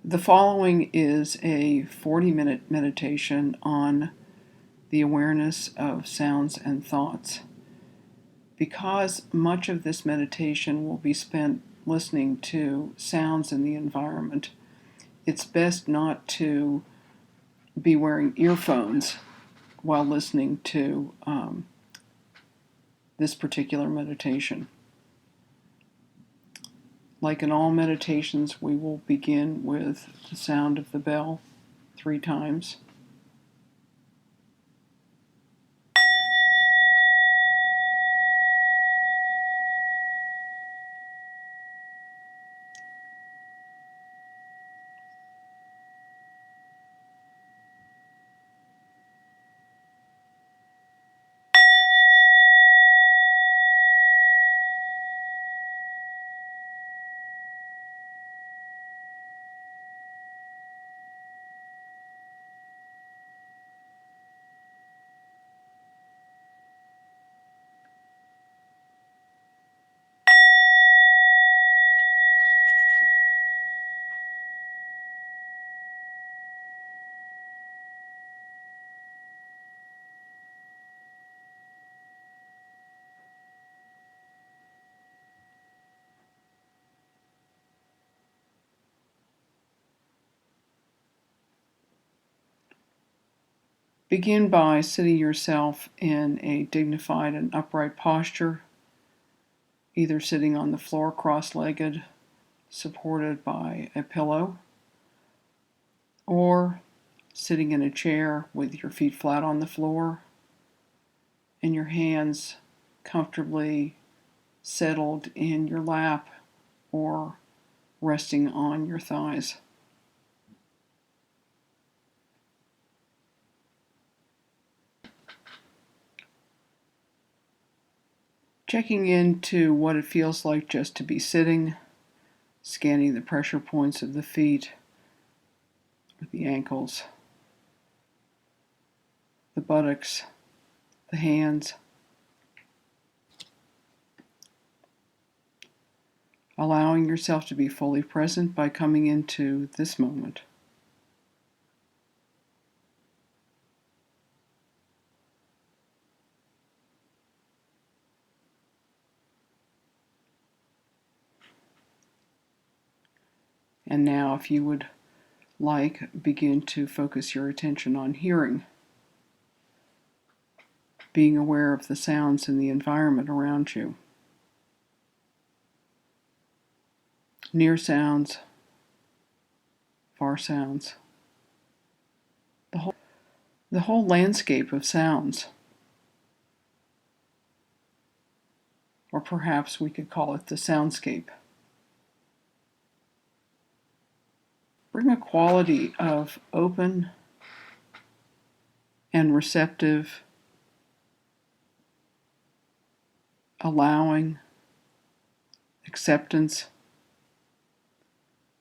The following is a 40-minute meditation on the awareness of sounds and thoughts. Because much of this meditation will be spent listening to sounds in the environment, it's best not to be wearing earphones while listening to this particular meditation. Like in all meditations, we will begin with the sound of the bell 3 times. Begin by sitting yourself in a dignified and upright posture, either sitting on the floor cross-legged, supported by a pillow, or sitting in a chair with your feet flat on the floor and your hands comfortably settled in your lap or resting on your thighs. Checking into what it feels like just to be sitting, scanning the pressure points of the feet, the ankles, the buttocks, the hands. Allowing yourself to be fully present by coming into this moment. And now, if you would like, begin to focus your attention on hearing, being aware of the sounds in the environment around you. Near sounds, far sounds, the whole landscape of sounds. Or perhaps we could call it the soundscape. Bring a quality of open and receptive, allowing, acceptance,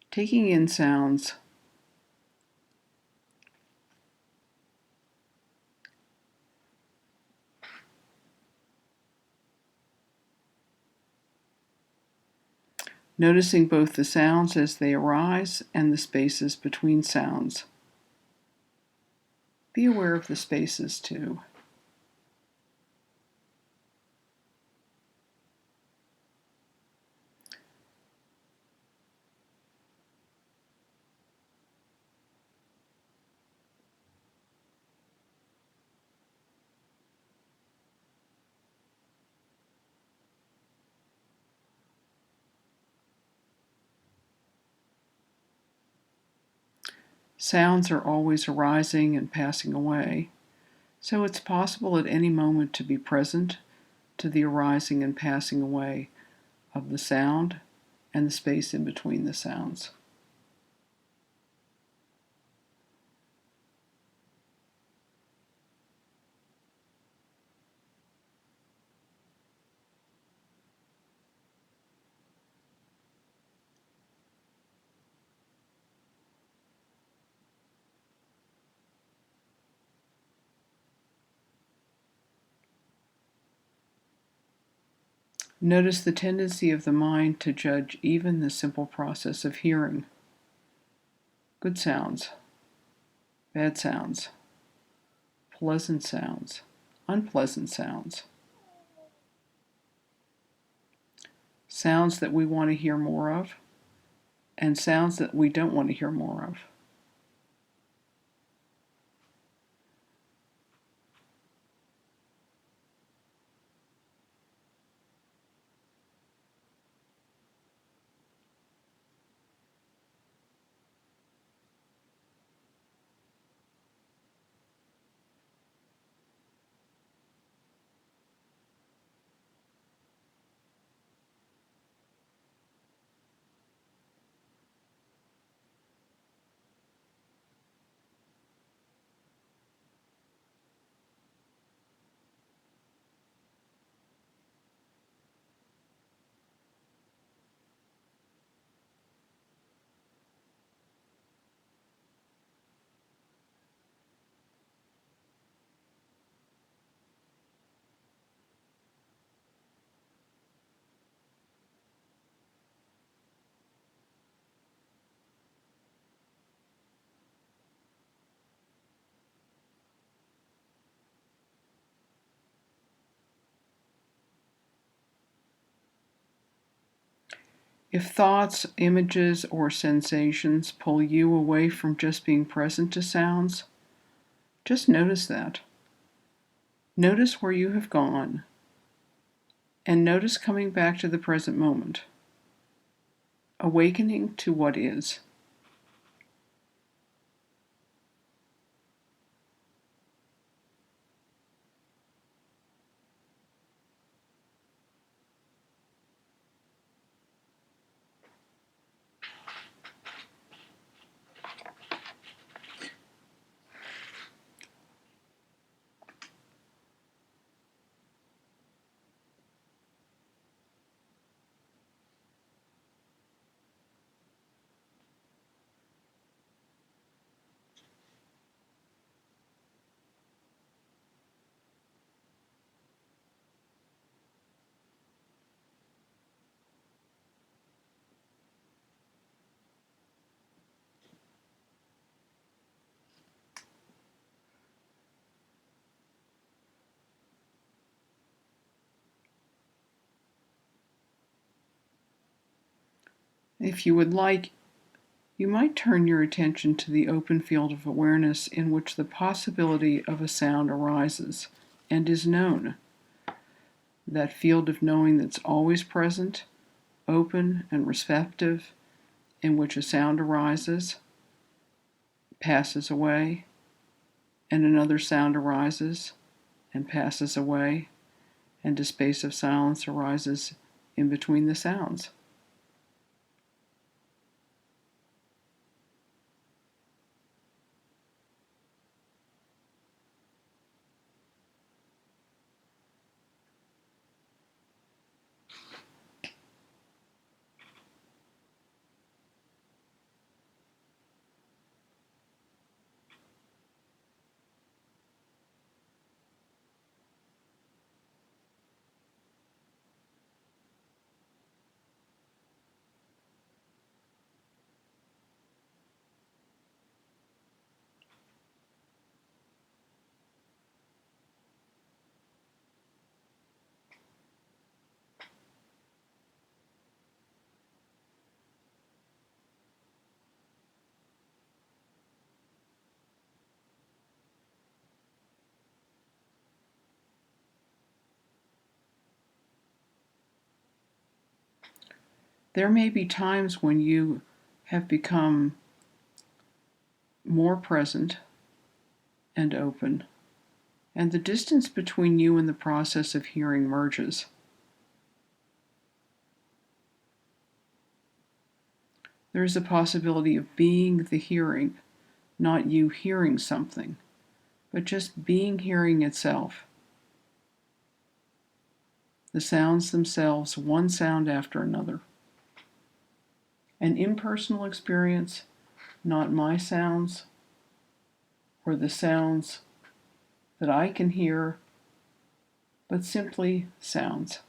taking in sounds, noticing both the sounds as they arise and the spaces between sounds. Be aware of the spaces too. Sounds are always arising and passing away, so it's possible at any moment to be present to the arising and passing away of the sound and the space in between the sounds. Notice the tendency of the mind to judge even the simple process of hearing. good sounds, bad sounds, pleasant sounds, unpleasant sounds, sounds that we want to hear more of, and sounds that we don't want to hear more of. If thoughts, images, or sensations pull you away from just being present to sounds, just notice that. Notice where you have gone, and notice coming back to the present moment, awakening to what is. If you would like, you might turn your attention to the open field of awareness in which the possibility of a sound arises and is known. That field of knowing that's always present, open and receptive, in which a sound arises, passes away, and another sound arises and passes away, and a space of silence arises in between the sounds. There may be times when you have become more present and open, and the distance between you and the process of hearing merges. There is a possibility of being the hearing, not you hearing something, but just being hearing itself. The sounds themselves, one sound after another. An impersonal experience, not my sounds, or the sounds that I can hear, but simply sounds.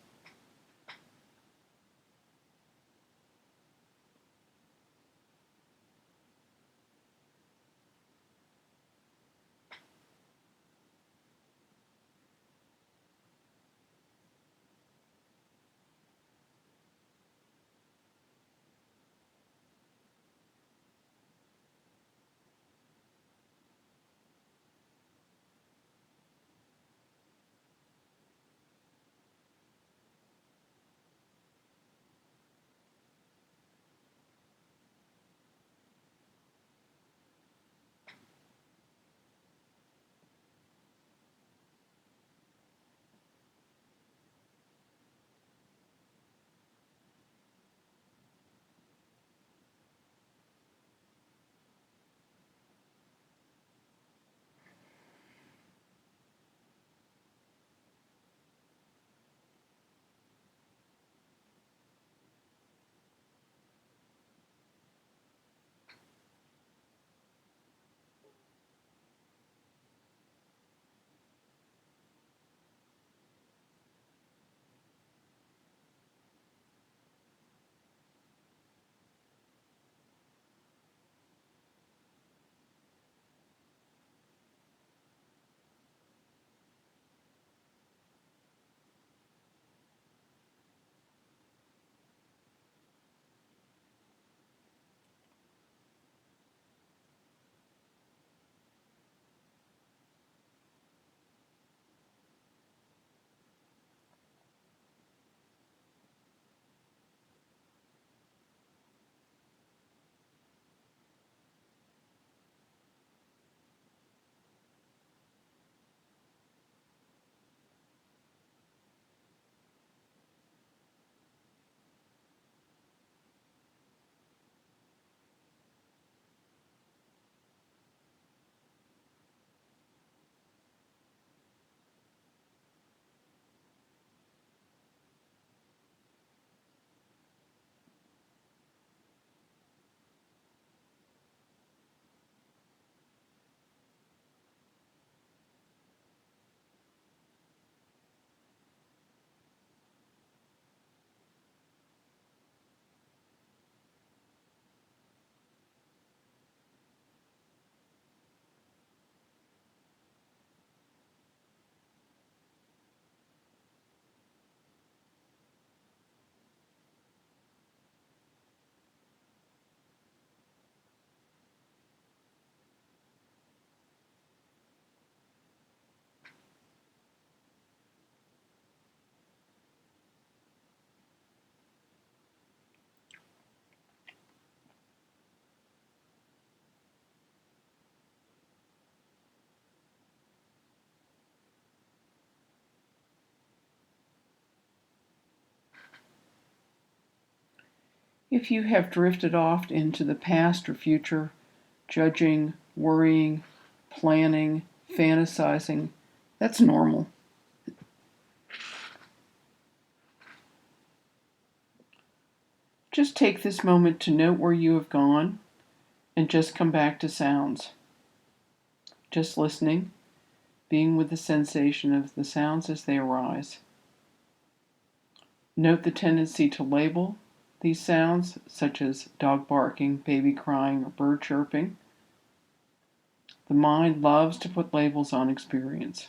If you have drifted off into the past or future, judging, worrying, planning, fantasizing, that's normal. Just take this moment to note where you have gone and just come back to sounds. Just listening, being with the sensation of the sounds as they arise. Note the tendency to label these sounds, such as dog barking, baby crying, or bird chirping. The mind loves to put labels on experience.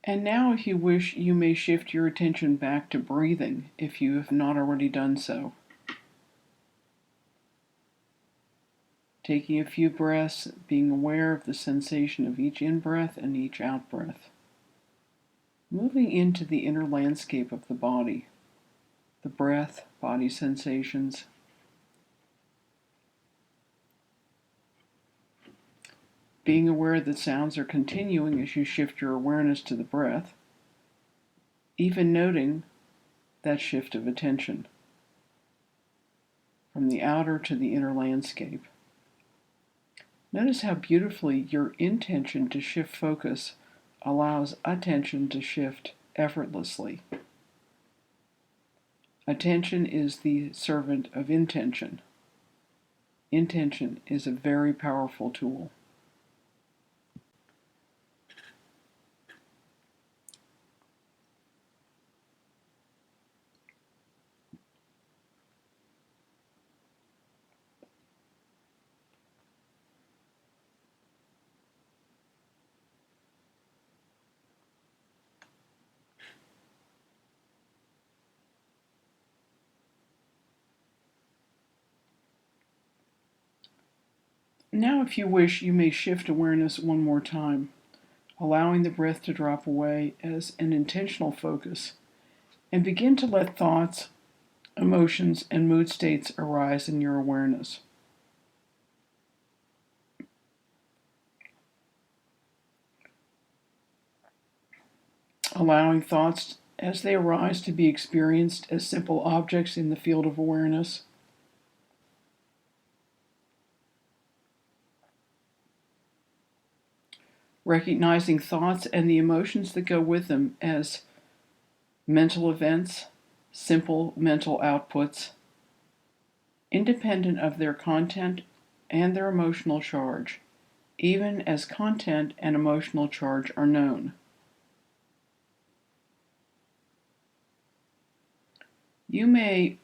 And now, if you wish, you may shift your attention back to breathing if you have not already done so. Taking a few breaths, being aware of the sensation of each in-breath and each out-breath. Moving into the inner landscape of the body, the breath, body sensations. Being aware that sounds are continuing as you shift your awareness to the breath, even noting that shift of attention from the outer to the inner landscape. Notice how beautifully your intention to shift focus allows attention to shift effortlessly. Attention is the servant of intention. Intention is a very powerful tool. Now, if you wish, you may shift awareness one more time, allowing the breath to drop away as an intentional focus, and begin to let thoughts emotions, and mood states arise in your awareness. Allowing thoughts as they arise to be experienced as simple objects in the field of awareness. Recognizing thoughts and the emotions that go with them as mental events, simple mental outputs, independent of their content and their emotional charge, even as content and emotional charge are known. You may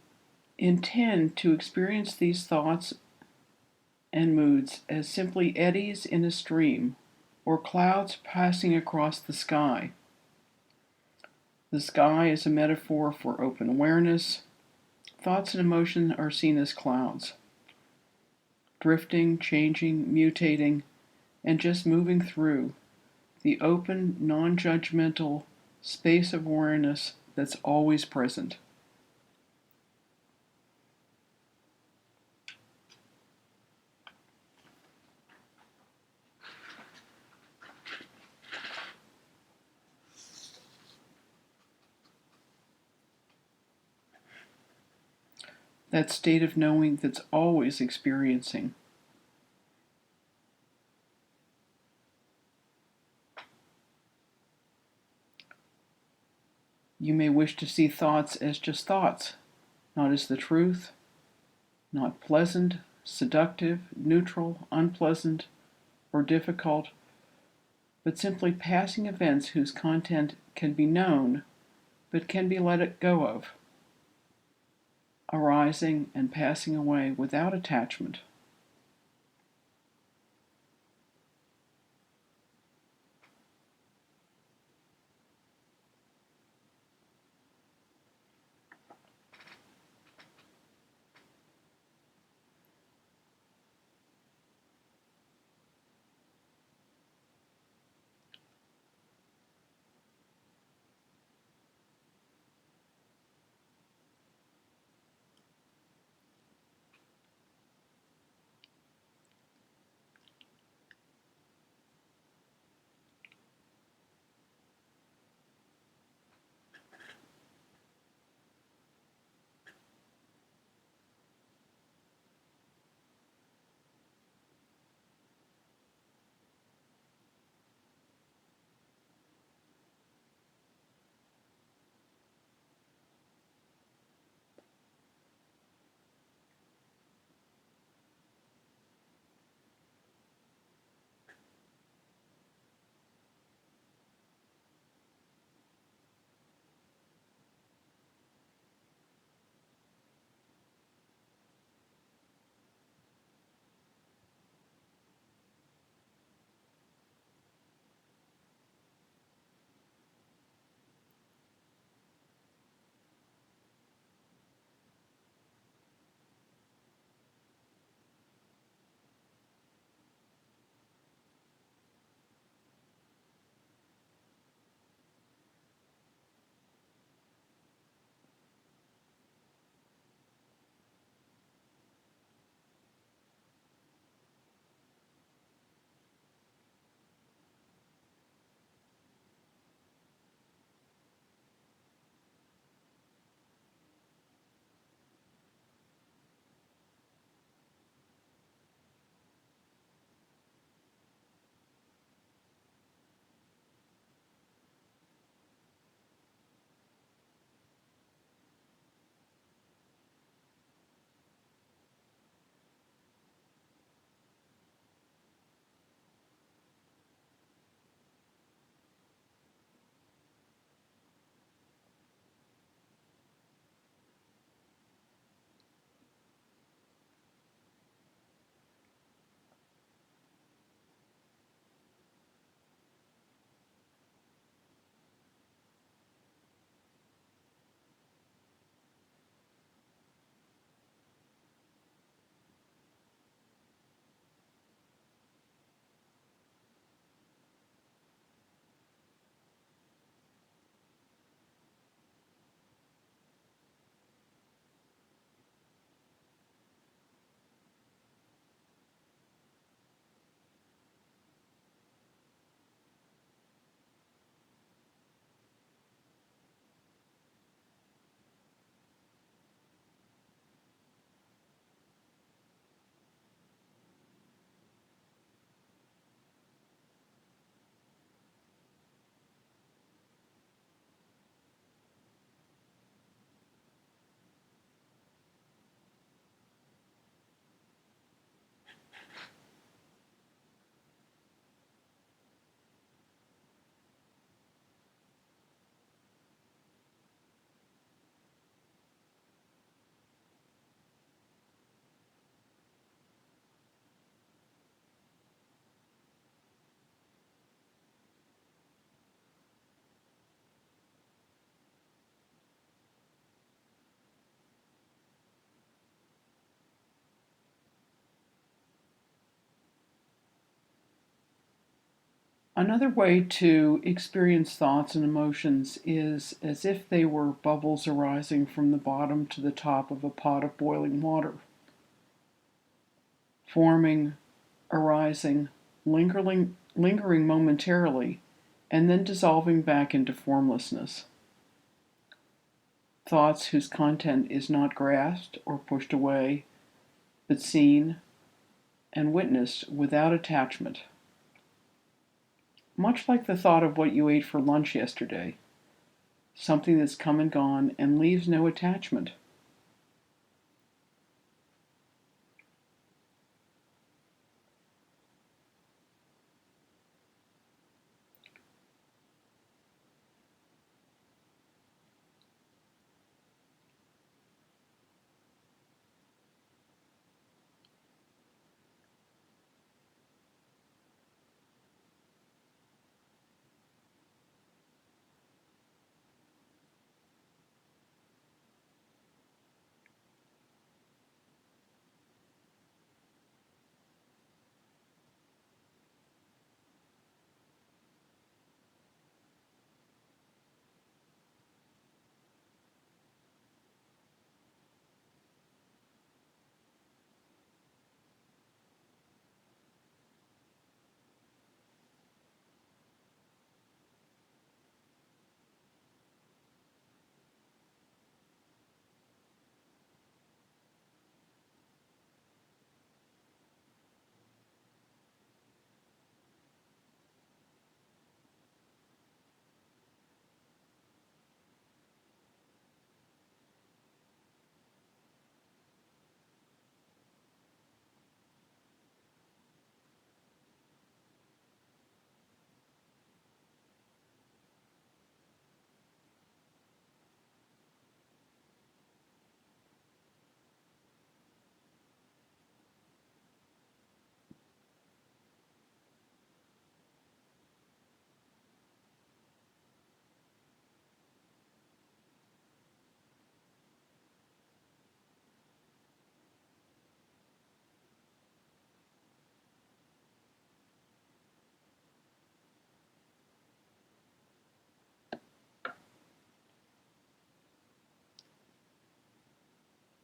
intend to experience these thoughts and moods as simply eddies in a stream or clouds passing across the sky. The sky is a metaphor for open awareness. Thoughts and emotions are seen as clouds, drifting, changing, mutating, and just moving through the open, non-judgmental space of awareness that's always present. That state of knowing that's always experiencing. You may wish to see thoughts as just thoughts, not as the truth, not pleasant, seductive, neutral, unpleasant, or difficult, but simply passing events whose content can be known, but can be let go of, arising and passing away without attachment. Another way to experience thoughts and emotions is as if they were bubbles arising from the bottom to the top of a pot of boiling water, forming, arising, lingering momentarily, and then dissolving back into formlessness. Thoughts whose content is not grasped or pushed away, but seen and witnessed without attachment. Much like the thought of what you ate for lunch yesterday, something that's come and gone and leaves no attachment.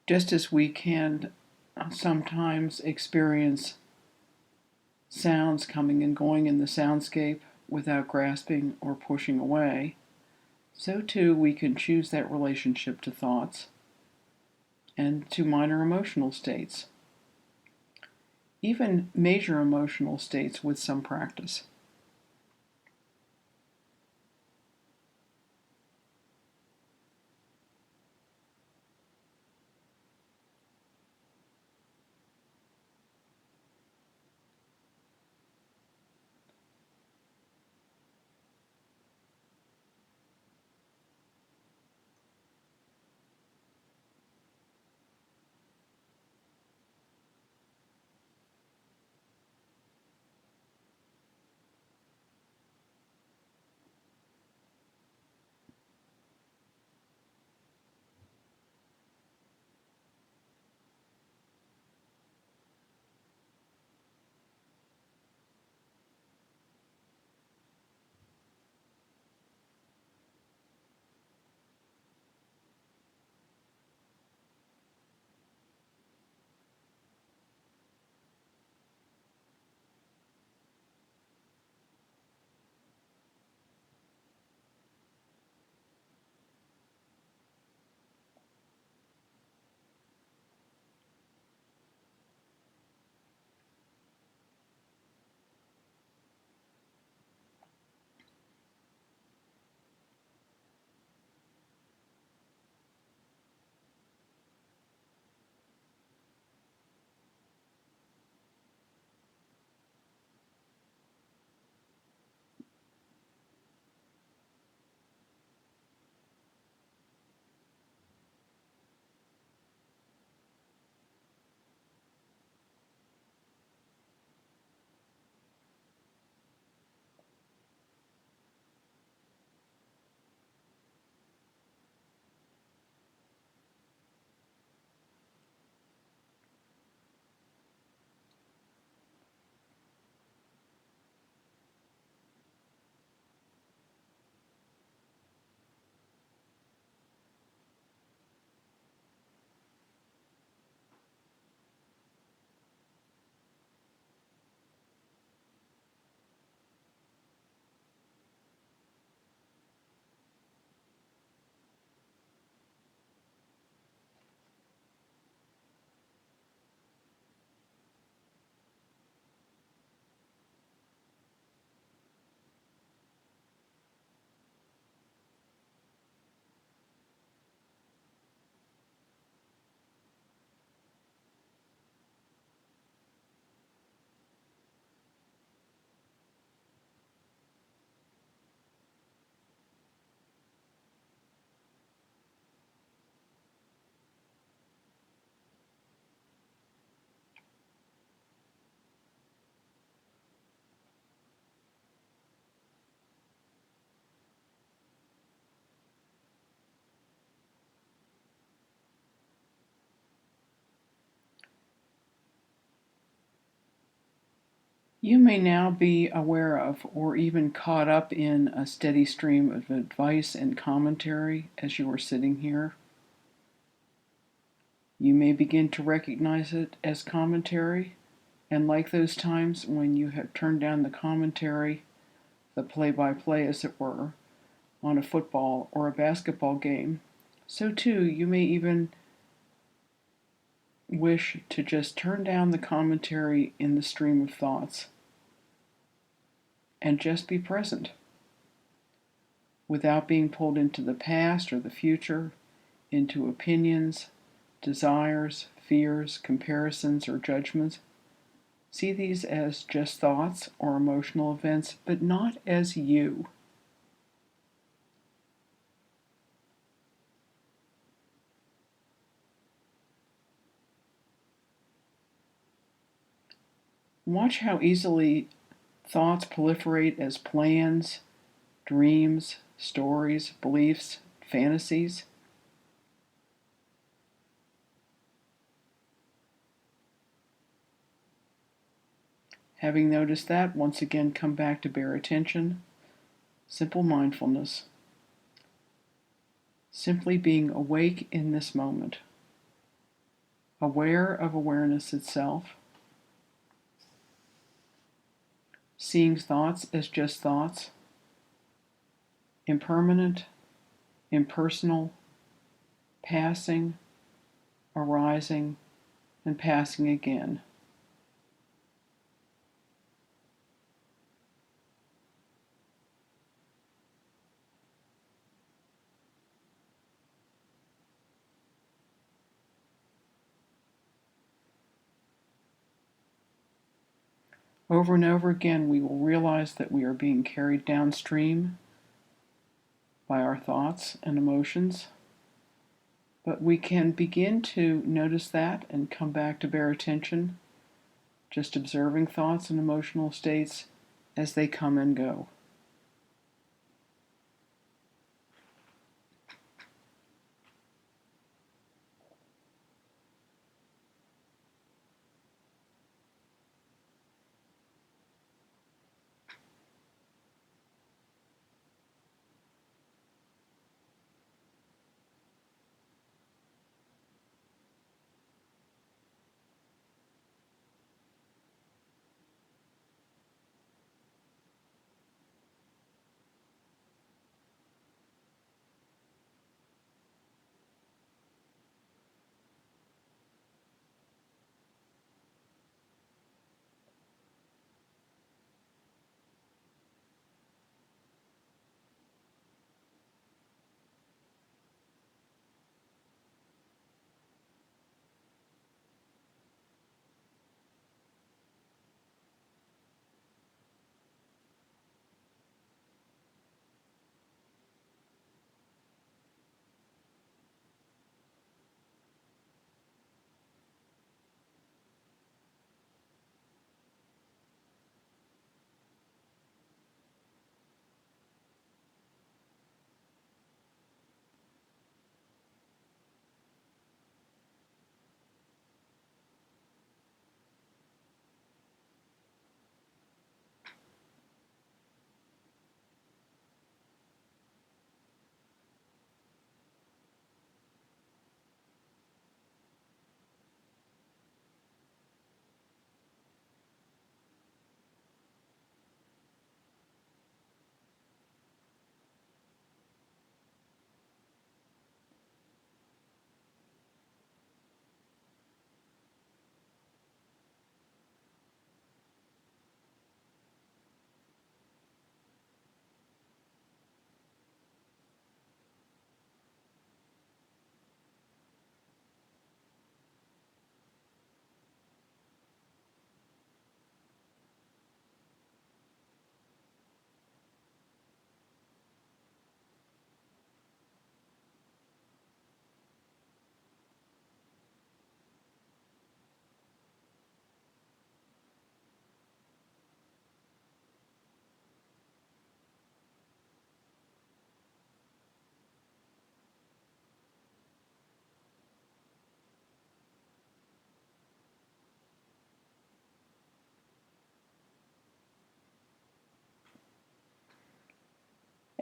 Just as we can sometimes experience sounds coming and going in the soundscape without grasping or pushing away, so too we can choose that relationship to thoughts and to minor emotional states, even major emotional states with some practice. You may now be aware of or even caught up in a steady stream of advice and commentary as you are sitting here. You may begin to recognize it as commentary, and like those times when you have turned down the commentary, the play by play as it were, on a football or a basketball game, so too you may even wish to just turn down the commentary in the stream of thoughts and just be present without being pulled into the past or the future, into opinions, desires, fears, comparisons, or judgments. See these as just thoughts or emotional events, but not as you. Watch how easily thoughts proliferate as plans, dreams, stories, beliefs, fantasies. Having noticed that, once again come back to bare attention, simple mindfulness, simply being awake in this moment, aware of awareness itself, seeing thoughts as just thoughts, impermanent, impersonal, passing, arising, and passing again. Over and over again, we will realize that we are being carried downstream by our thoughts and emotions, but we can begin to notice that and come back to bare attention, just observing thoughts and emotional states as they come and go.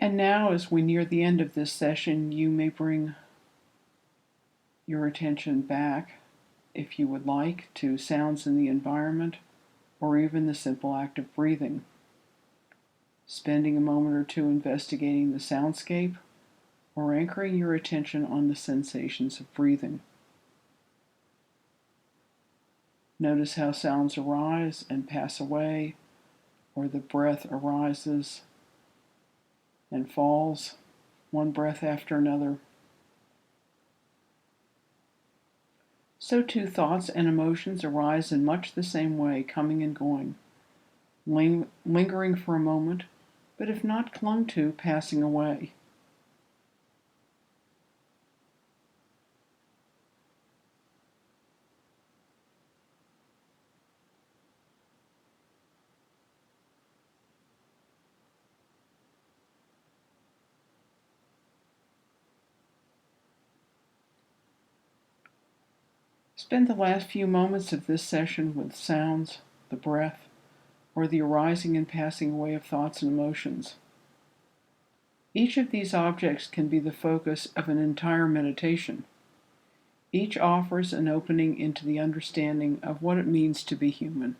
And now, as we near the end of this session, you may bring your attention back, if you would like, to sounds in the environment or even the simple act of breathing. Spending a moment or two investigating the soundscape or anchoring your attention on the sensations of breathing. Notice how sounds arise and pass away, or the breath arises and falls, one breath after another. So too thoughts and emotions arise in much the same way, coming and going, lingering for a moment, but if not clung to, passing away. Spend the last few moments of this session with sounds, the breath, or the arising and passing away of thoughts and emotions. Each of these objects can be the focus of an entire meditation. Each offers an opening into the understanding of what it means to be human.